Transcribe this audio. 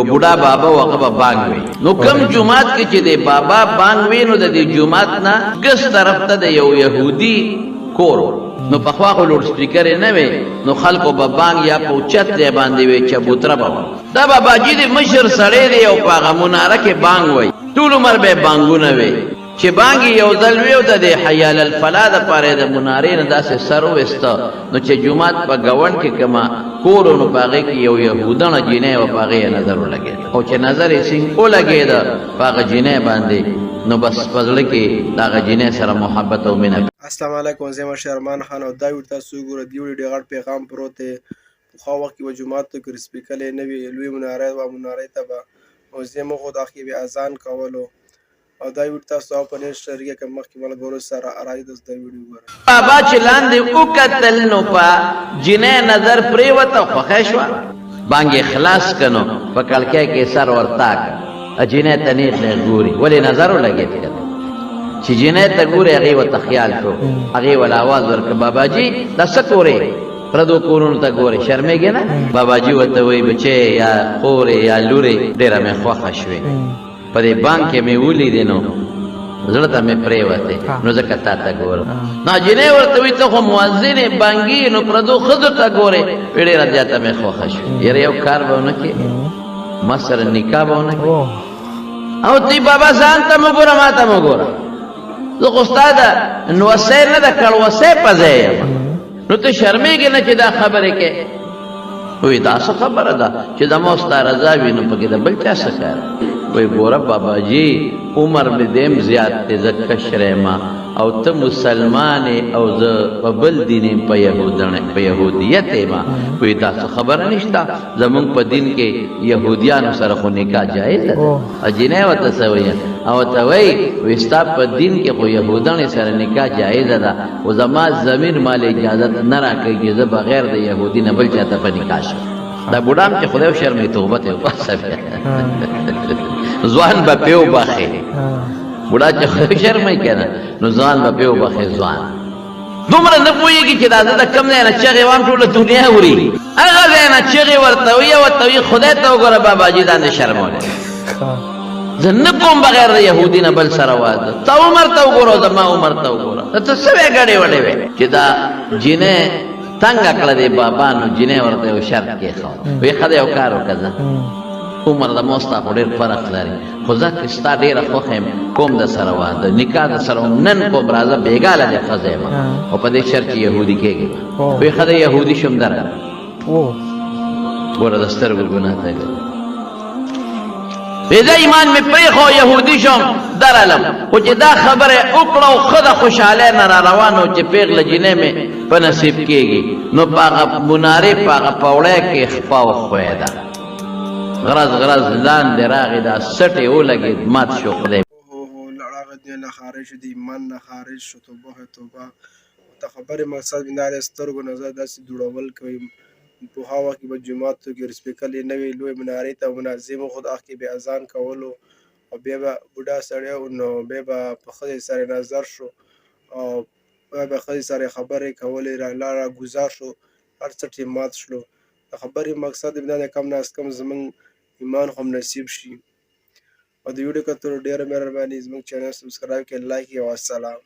بوډا بابا وغه بانګ وي نو کم جمعات کې چې دی بابا بانګ وي نو د دې جمعات نه ګس طرف ته د یو يهودي کور نو په خوا خو لوډ سپیکر نه وي نو خلکو به بانګ یا په اوچت ځای باندې وي چبوتره به دا باباجي د مشر سړی دی او په هغه مناره کې بانګ وي ټول عمر به بانګونه وي چې بانګ یو ځل وي او د حیال الفلا دپاره د منارې نه داسې سر وویسته نو چې جومات په ګاونډ کې کومه کور و نو په هغې کې یو یهودنه جینۍ وه په هغې یې نظر ولګېد او چې نظر یې سینګ ولګېده په هغه جینۍ باندې نو بس په زړه کې د هغه جینۍ سره محبت او مینه. السلام علیکم، زه یم شرمان خان او دا ویډیو تاسو وګورئ. دې ویډیو ډېر غټ پیغام پروت دی. پخوا وخت کې به جوماتو کې سپیکرې نه وي، لوی مناره وه، منارې ته به موزیم وخو د هغې کې به اذان کولو او دا ویډیو تاسو په نیټ شریکه کړئ. مخکې ملګرو سره راځئ تاسو دا ویډیو وګورئ. بابا چې لاندې وکتل نو په جینۍ نظر پرېوته، خوښه شوه، بانګ یې خلاص که نو په کړکۍ کې سر ورتا که جینۍ ته نیغ نیغ ګوري، ولې نظر ولګېد که چې جینۍ ته ګوري هغې ورته خیال شو، هغې ول اواز ورکړه باباجي دا څه کورې پردو کورونو ته ګورې شرمېږې نه؟ باباجي ورته وایي بچی یا خورې یا لورې ډېره مې خوښه شوې، په دې بانک کې مې ولیدې نو زړه ته مې پرېوتې نو ځکه تا ته ګورم. نو جینۍ ورته وایي ته خو مؤذن یې بانګي نو پردو ښځو ته ګورې، ډېره زیاته مې خوښه شوې. یاره یو کار به ونه کړې، ما سره نکاح به ونه کړې او تی بابا ځان ته مه ګوره ما ته مه ګوره، زه خو ستا د نوسۍ نه د کړوسۍ په ځای یم، نو ته شرمېږې نه چې دا خبرې کې. وایي دا څه خبره ده چې د ما ستا رضا وي نو پکې د بل چا څه کار؟ وایي ګوره باباجي عمر مې دیم زیات دی، زه کشر یم او ته مسلمان او زه په بل دین یم، په یهودیت یم. وایي دا څه خبره نشته، زمونږ په دین کې یهودیانو سره خو نکاح جایز ده. جینۍ ورته څه وایي او ورته وایي ستا په دین کې خو یهودانې سره نکاح جایزه ده، خو زما ضمیر مال اجازت نه راکوي چې زه بغیر د یهودي نه بل چاته په نکاح شم. دا بوډام چې خدای شرمې توبه ته وباسه ځوان به پې وبخې، بوډا چې خدای شرمې که نه نو ځوان به پې وبخې. ځوان دومره نه پوهېږي چې دا زه د کوم ځای نه چغې وام ټوله دنیا اوري، هغه ځای نه چغې ورته وي او ورته وي خدای ته وګوره باباجي دا نه شرمولی، زه نه کوم بغیر د یهودي نه بل سره واده، تا عمر ته وګوره زما عمر ته وګوره، ته څه وې ګډې وډې وې چې دا جینۍ تنګه کړه دی بابا. نو جینۍ ورته یو شرط کېښود، وایي ښه دی یو کار وکړه، زه عمر د ما ستا خو ډېر فرق لري، خو زه که ستا ډېره خوښه یم کوم د سره واده، نکاح د سره نن کوم، راځه بېګاله دې ښځه یم او په دې شرط چې یهودي کېږي. وایي ښه دی یهودي شم درغله. ګوره د سترګو ګناه ته زه ایمان مې پرېښو یهودي شم درالم، خو چې دا خبره یې وکړه او ښه د خوشحالۍ نه را روان و چې پېغله جینۍ مې په نصیب کېږي نو په هغه منارې په هغه پوړی کې خپه وښویده، غرض لاندې راغی، دا سټ یې ولګېد، مات شو. خدای هغه دین نه خارج شو، د ایمان نه خارج شو. توبه توبه. د خبرې مقصد مې دا دی سترګو نظر داسې دوړول کوي. پخوا وخت کې به جوماتو کې سپیکرې نه وي، لوی منارې ته منظم وخو د هغې کې به اذان کولو او بیا به بوډا سړی و نو بیا به په ښځې سره نظر شو او بیا به ښځې سره خبرې کولې، را ګزار شو، هر څه ټیم مات شلو. د خبرې مقصد مې دا دی کم نه از کم زموږ ایمان خو نصیب شي. او د ویډیو کتلو ډېره مهرباني، زموږ چینل سبسکرایب کړئ، لایک یې او السلام.